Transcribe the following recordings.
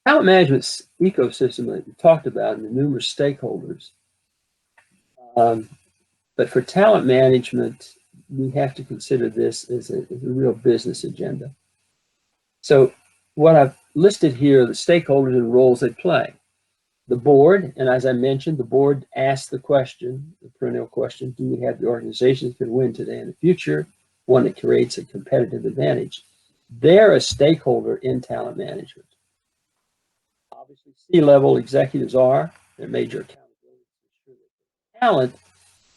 Talent management's ecosystem that we talked about and the numerous stakeholders. But for talent management, we have to consider this as a real business agenda. So what I've listed here are the stakeholders and roles they play. The board, and as I mentioned, the board asks the question, the perennial question, do we have the organization that can win today and the future, one that creates a competitive advantage? They're a stakeholder in talent management. Obviously, C-level executives are, their major accountability to ensure that the talent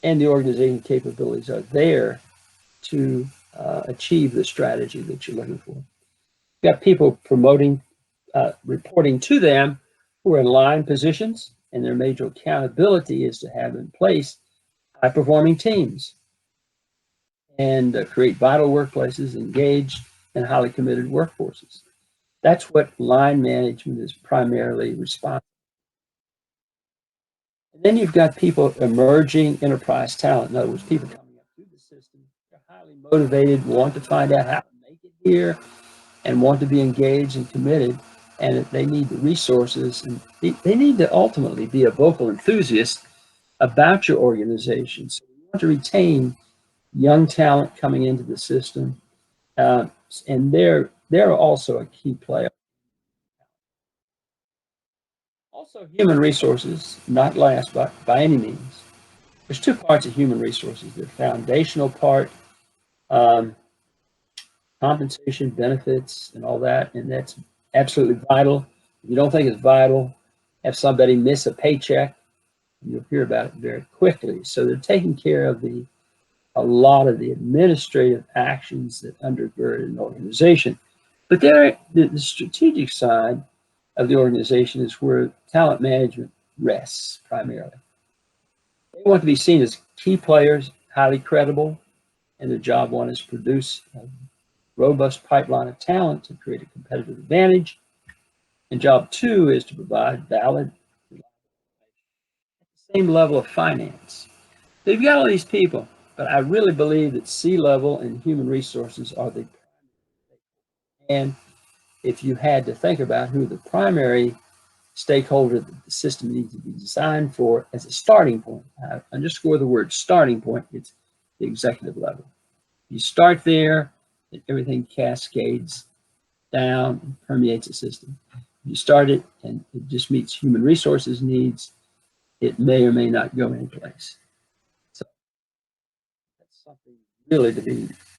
and the organization capabilities are there to achieve the strategy that you're looking for. You've got people promoting, reporting to them who are in line positions, and their major accountability is to have in place high-performing teams and create vital workplaces, engaged and highly committed workforces. That's what line management is primarily responsible. And then you've got people emerging enterprise talent. In other words, people coming up through the system. They're highly motivated, want to find out how to make it here, and want to be engaged and committed. And they need the resources, and they need to ultimately be a vocal enthusiast about your organization. So you want to retain young talent coming into the system, and they're also a key player. Also, human resources, not last by any means. There's two parts of human resources. The foundational part, compensation, benefits, and all that, and that's absolutely vital. If you don't think it's vital, have somebody miss a paycheck, you'll hear about it very quickly. So they're taking care of a lot of the administrative actions that undergird an organization. But the strategic side of the organization is where talent management rests primarily. They want to be seen as key players, highly credible, and their job one is to produce a robust pipeline of talent to create a competitive advantage. And job two is to provide valid, at the same level of finance. So you've got all these people, but I really believe that C-level and human resources are the primary. And if you had to think about who the primary stakeholder that the system needs to be designed for as a starting point, I underscore the word starting point, it's the executive level. You start there, and everything cascades down and permeates the system. You start it and it just meets human resources needs, it may or may not go anyplace. So that's something really to be